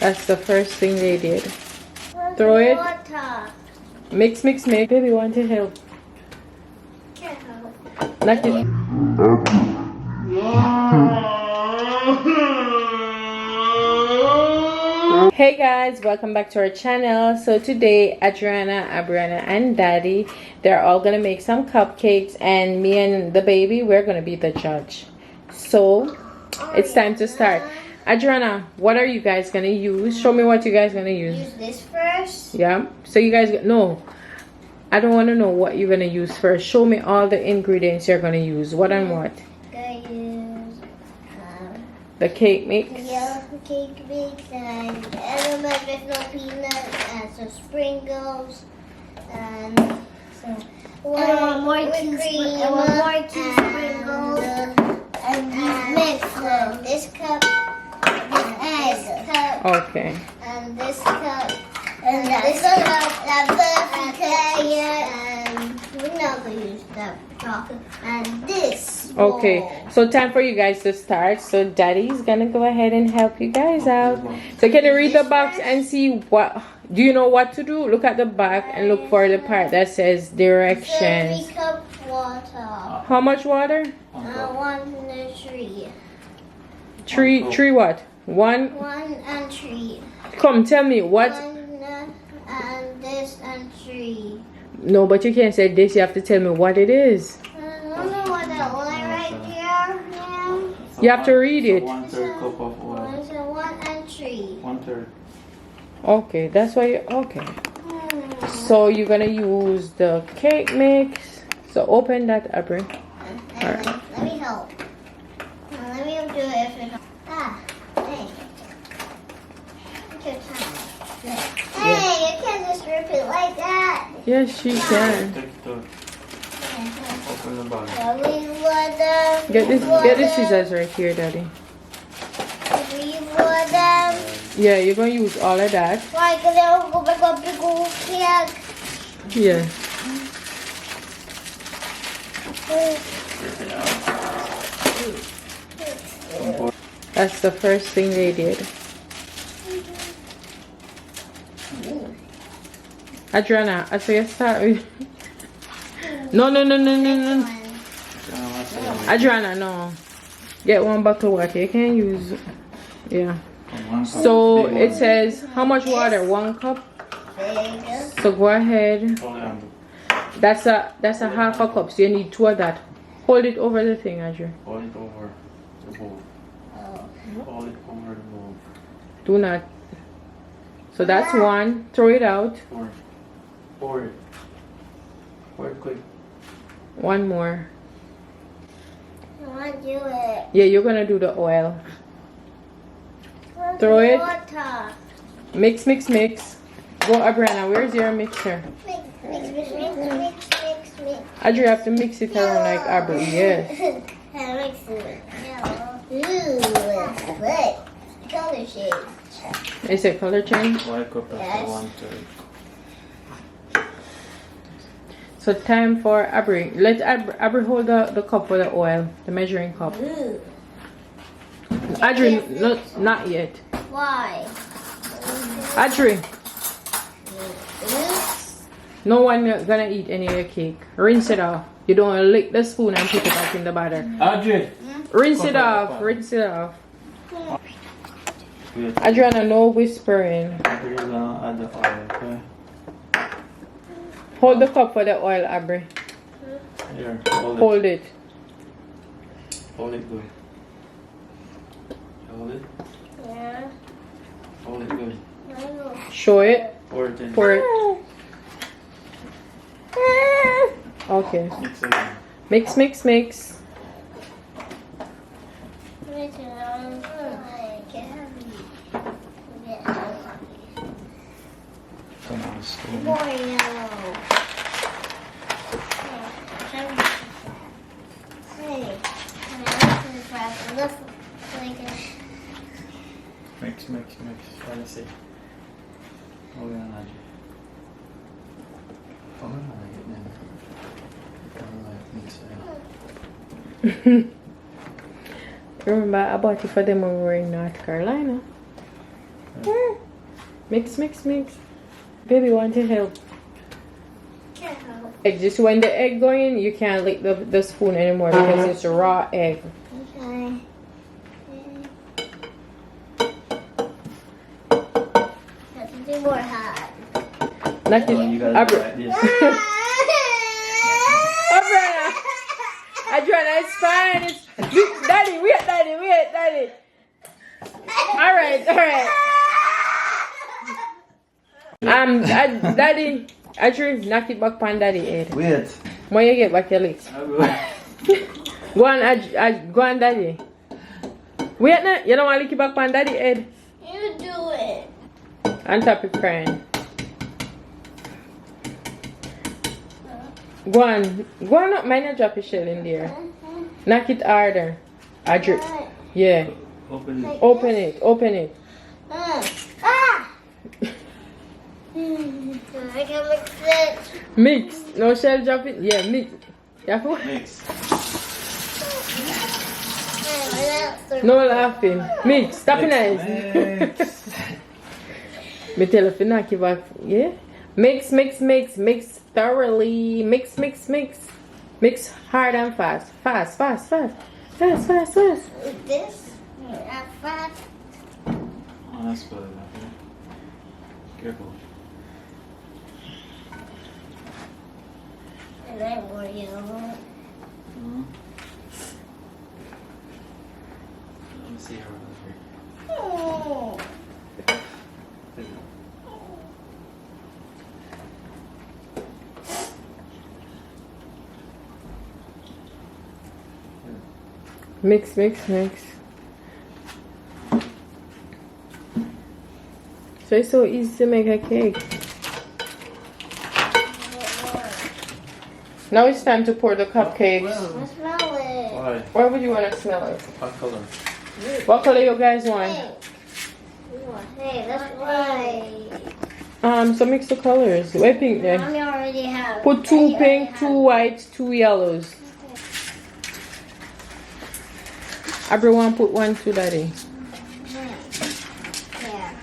That's the first thing they did. Throw it. Mix, mix, mix. Baby, want to help? Can't help. Not it. Hey guys, welcome back to our channel. So today Adriana, Abriana and Daddy, they're all gonna make some cupcakes, and me and the baby, we're gonna be the judge. So it's time to start. Adriana, what are you guys gonna use? Show me what you guys gonna use. Use this first. Yeah, so you guys, no, I don't want to know what you're gonna use first. Show me all the ingredients you're gonna use. What and what? Gonna use The cake mix. yeah, cake mix and element with no peanuts and some sprinkles and some one more teaspoon and mix this cup, this cup, Okay. and this cup, and this cup, and we're not gonna use that chocolate, and this. Okay, bowl. so time for you guys to start. So Daddy's gonna go ahead and help you guys out. So can you read the box and see what, do you know what to do? Look at the back and look for the part that says directions. 3 cups water. How much water? 1 and 3. Three what? One? 1 and 3. Come, tell me what? 1 and this and 3. No, but you can't say this. You have to tell me what it is. I don't know what that line right here now. You have to read it. 1/3 cup of oil. So 1 and 3. 1/3. Okay, that's why you, okay. So you're gonna use the cake mix. So open that, Abri. Let me help. Let me do it if it. Hey. Take your time. Hey, you can't just rip it like that. Yes, she can. Take it out. Open the bag. We water. Get the scissors right here, Daddy. We water. Yeah, you're gonna use all of that. Why? Because I'll go back up to go cake. Yeah. That's the first thing they did. Adriana, I say start with. No. Adriana, no. Get 1 bottle of water. You can't use. Yeah. So it says how much water? 1 cup. So go ahead. That's a half a cup. So you need 2 of that. Hold it over the thing, Adriana. Hold it over the bowl. Hold it over the bowl. Do not. So that's 1. Throw it out. Pour it. Pour it quick. 1 more. I want to do it. Yeah, you're gonna do the oil. Throw it. Water. Mix, mix, mix. Go, Abriana. Where's your mixer? Mix. Adri, you have to mix it around like Abri. Yes. Mix it. Ooh, it's good. Color shades. Is it color change? 1 cup Yes. after 1/3. So time for Abri. Let Abri hold the cup with the oil, the measuring cup. Ooh. Adri, not yet. Why? Adri, no one gonna eat any of your cake. Rinse it off. You don't want to lick the spoon and put it back in the batter. Adri! Rinse it off. Rinse it off. Adriana, no whispering. We're gonna add the oil, okay? Hold the cup for the oil, Abri. Here, hold it. Hold it. Hold it good. Hold it. Yeah. Hold it good. Show it. Pour it in. Pour it. Okay. Mix it in. Mix, mix, mix. Come on, spoon. Mix. Try to see. Hold on, Adri. Hold on, mix it. Remember, I bought it for them when we were in North Carolina. Mix, mix, mix. Baby, want to help? Can't help. Egg, just when the egg going in, you can't lick the spoon anymore because it's a raw egg. Okay. Have to do more hot. Not Oh, you gotta do like this. Adriana, it's fine. It's Daddy, wait, Daddy. All right. Daddy, Adrian, knock it back on Daddy head. Wait. When you get back your legs. Go on, Daddy. Wait, now, you don't want to lick it back on Daddy head. You do it. On top of crying. Go on up, mind drop your shell in there. Knock it harder. Adrian, yeah. Open it. Open it. Ah! I can mix it. Mix. No shell drop it. Yeah, mix. Yeah. Mix. No laughing. Mix. Stop it nice. Mix. Me tell you knock it back. Yeah. Mix thoroughly. Mix. Mix hard and fast. Fast. With this? Not fast. Oh, that's good enough. Careful. And then more yellow. Let me see how it goes here. Oh. There you go. Mix. So it's so easy to make a cake. Now it's time to pour the cupcakes. I smell it. Why? Where would you want to smell it? What color? What color you guys want? Hey, that's right. So mix the colors. Where pink there? Mommy already has. Put 2 pink, 2 white, 2 yellows. Everyone put 1 too, Daddy. Yeah.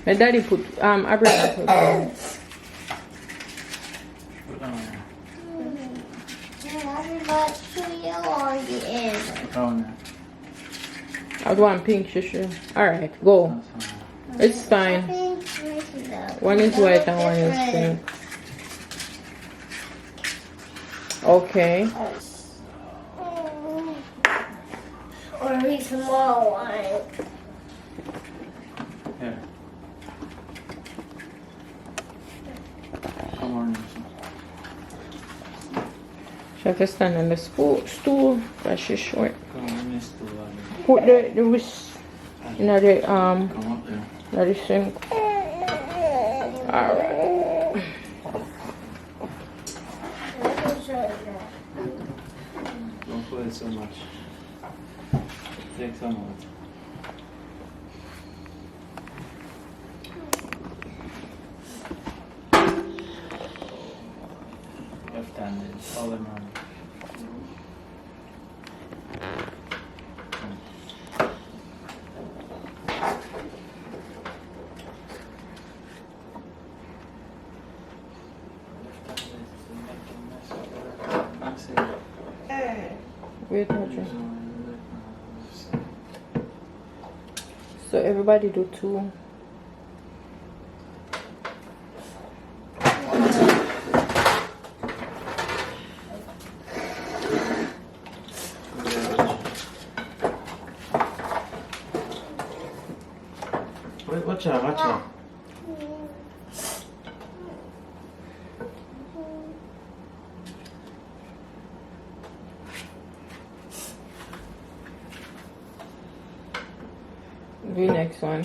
My daddy put Abraham put 1. Put on there. Yeah, I got 2 yellow on the end. Put on there. I want pink, sure. Alright, go. That's fine. It's fine. One is white and one is pink. Okay. Or a small one. Here. Come on. She have to stand on the stool because she's short. Come on, this to the Put the wrist in the Come up there. in the sink. Alright. Don't put it so much. Take some of it. Left-handed, all in one. Wait, Roger. So everybody do 2. Wait, watch out. Do next one.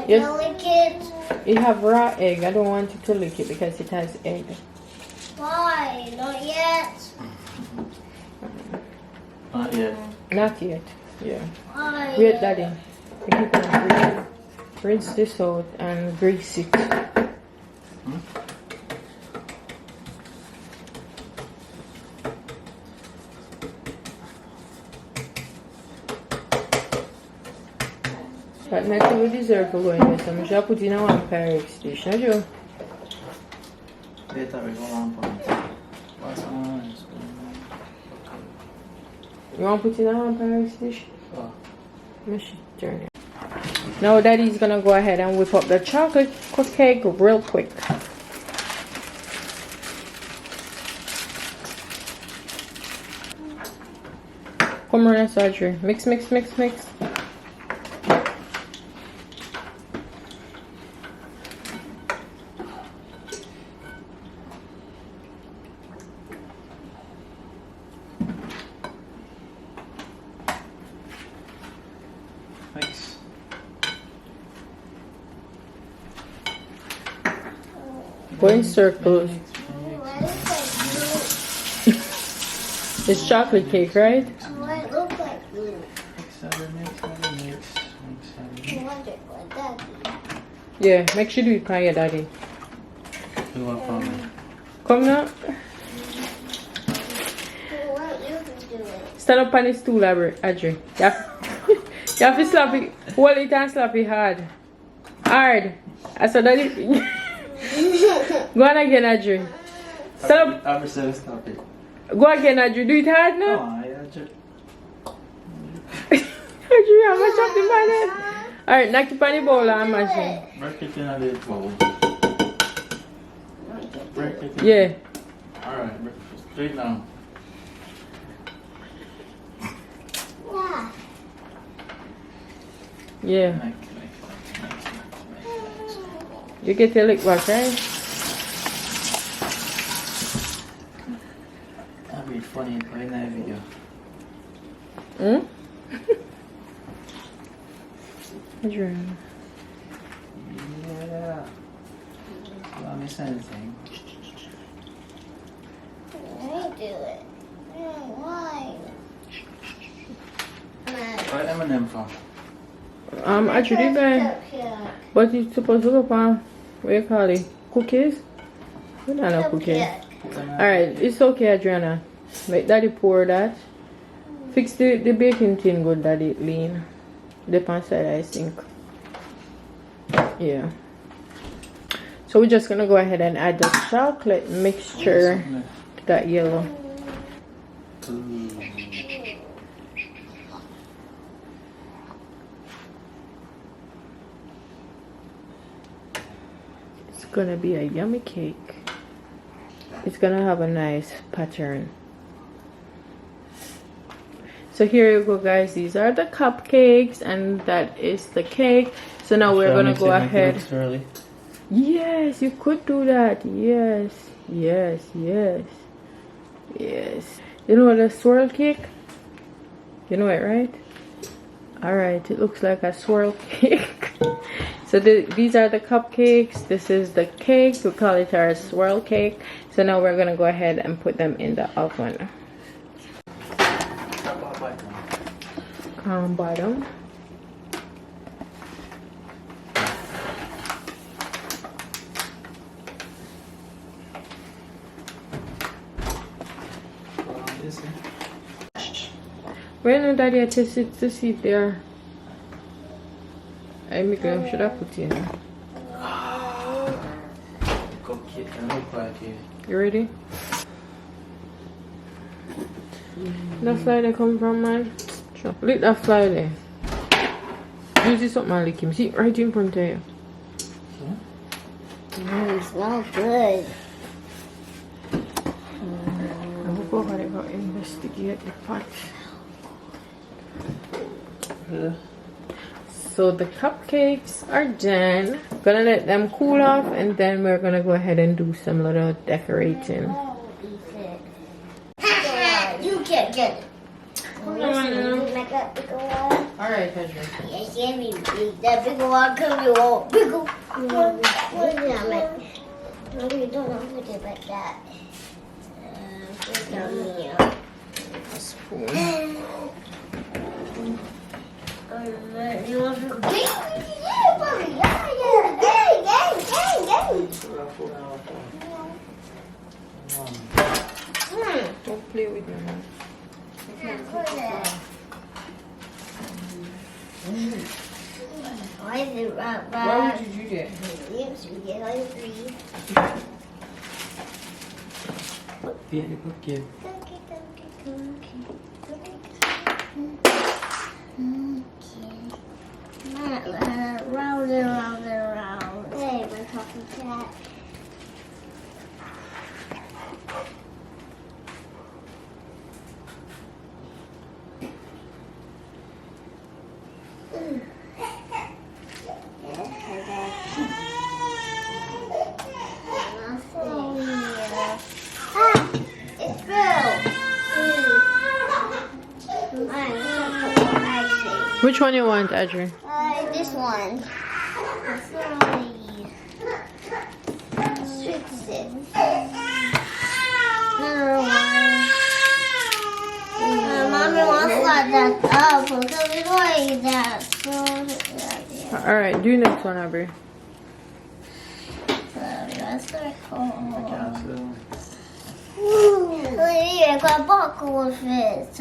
Yes. Lick it. You have raw egg. I don't want you to lick it because it has egg. Why? Not yet. Not yet. Not yet. Yeah. Why? Wait, Daddy. You keep on rinse this out and grease it. But not you deserve to go in there, so I'm just put in a one Pyrex dish, not you? Later we go on for it. What's on? You want to put in a one Pyrex dish? Oh. Let me turn it. Now Daddy's gonna go ahead and whip up the chocolate cake real quick. Come on, Audrey. Mix, mix, mix, mix. Mix. Go in circles. It's chocolate cake, right? Why it look like glue? Mix. I wonder what that is. Yeah, make sure you do it for your daddy. Do what for me? Come now. Well, you can do it. Stand up on the stool, Audrey. You have to slap it. Hold it and slap it hard. Hard. I saw that it. Go on again, Audrey. Stand up. I've said stop it. Go again, Audrey. Do it hard now. Oh, yeah, just... Audrey, how much of the money? Alright, knock it on the bowl and mash it. Break it in a little bowl. Break it in. Yeah. Alright, break it straight now. Yeah. Yeah. Mix. You get your lick back, right? That'd be funny if I in that video. Hmm? Adrian. Yeah. Don't miss anything. Let me do it. Why? What M&M for? Actually, guy. But you supposed to go for, what you call it? Cookies? We don't know cookies. Alright, it's okay, Adriana. Make daddy pour that. Fix the baking tin good, daddy, lean. The pan side, I think. Yeah. So we're just gonna go ahead and add the chocolate mixture to that yellow. It's gonna be a yummy cake. It's gonna have a nice pattern. So here you go, guys. These are the cupcakes and that is the cake. So now we're gonna go ahead. Yes, you could do that. Yes. You know what a swirl cake? You know it, right? Alright, it looks like a swirl cake. So these are the cupcakes. This is the cake. We call it our swirl cake. So now we're gonna go ahead and put them in the oven. Bottom. Where no daddy I test it to see if they are. I make them should I put in. You ready? That fly they come from, man. Sure. Lick that fly there. Use this up, man. Lick him. See, right in front of you. No, it smells good. I'll go ahead and investigate the pot. So the cupcakes are done. Gonna let them cool off and then we're gonna go ahead and do some little decorating. You can't get it. Alright, Pedro. Yes, yeah, me. That big one come you all. Big one. No, you don't want to put it like that. Put it down here. A spoon. You want to go? Don't play with me, man. Why is it round? Why would you do that? Oops, we get like 3. Tiyan ni cupcake. Round and round and round. Hey, we're talking cat. Which one you want, Adrian? This one. Fix it. Another one. Mommy wants that up because it's like that. So, Alright, do next one, Aubrey. let's go. Cancel. I got buckle with it.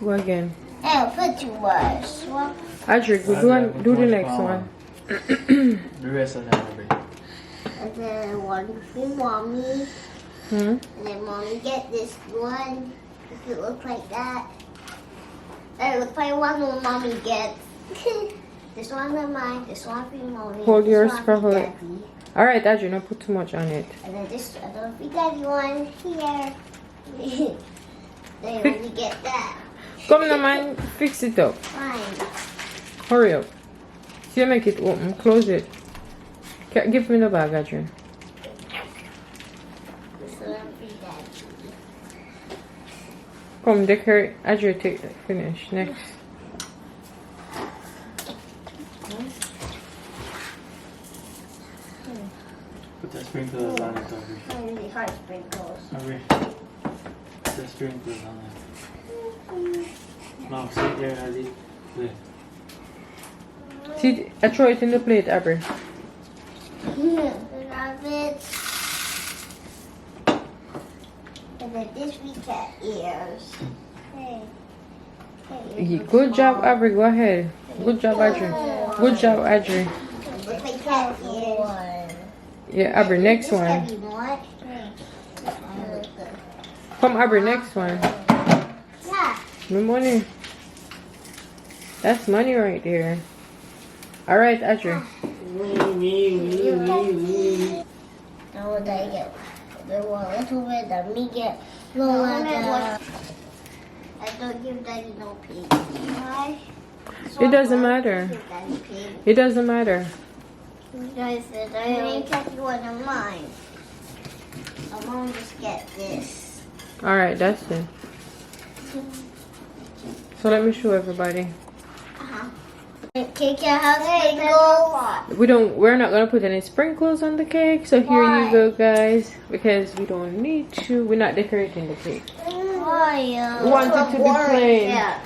Go again. Hey, put too much. Adrian, do the next one. The rest of them, baby. And then one for mommy. Hmm? And then mommy get this one. If it looks like that. It looks like one what mommy gets. This one's for mine. This one for mommy. Hold this yours one for her. Daddy. Alright, Adrian, don't put too much on it. And then this other for daddy one here. Then when you get that. Come on, man, fix it up. Fine. Hurry up. See, make it open. Close it. Give me the bag, Adrian. This one for daddy. Come, decorate. Adrian, finish. Next. Put the sprinklers on it, Aubrey. Really hard sprinkles. Aubrey. Put the sprinklers on it. Mom, sit there, Adi. There. See, I throw it in the plate, Aubrey. Rabbits. And then this we cat ears. Hey. Good job, Aubrey. Go ahead. Good job, Adrian. Good job, Adrian. Look like cat ears. Yeah, Aubrey, next one. This can be more. Come, Aubrey, next one. Yeah. No money. That's money right there. Alright, Adrian. Now they get the one little bit that me get no like I don't give daddy no pig. Why? It doesn't matter. Give daddy pig. It doesn't matter. You guys said I didn't catch one of mine. I'm gonna just get this. Alright, that's it. So let me show everybody. Cake has sprinkles. We're not gonna put any sprinkles on the cake. So here Why? you go, guys. Because we don't need to. We're not decorating the cake. Why? We want it to be plain. Yeah.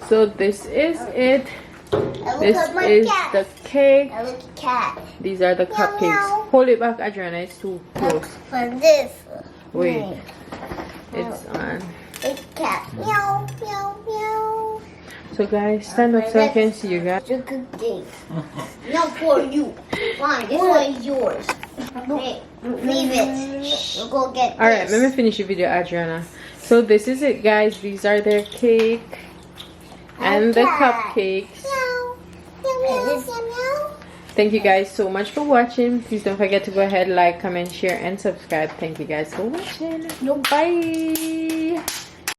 So this is it. Look This at my is cat. the cake. I look at cat. These are the Meow, cupcakes. meow. Hold it back, Adriana. It's too close. For this. Wait. It's on. It's cat. Meow, meow, meow. So guys, stand up so I can see you guys. It's a good thing. Not for you. Fine, this one is yours. Hey, leave it. We'll go get Alright, this. let me finish the video, Adriana. So this is it, guys. These are their cake and the cupcakes. Meow. Meow, meow, meow, meow. Thank you guys so much for watching. Please don't forget to go ahead, like, comment, share, and subscribe. Thank you guys for watching. Bye.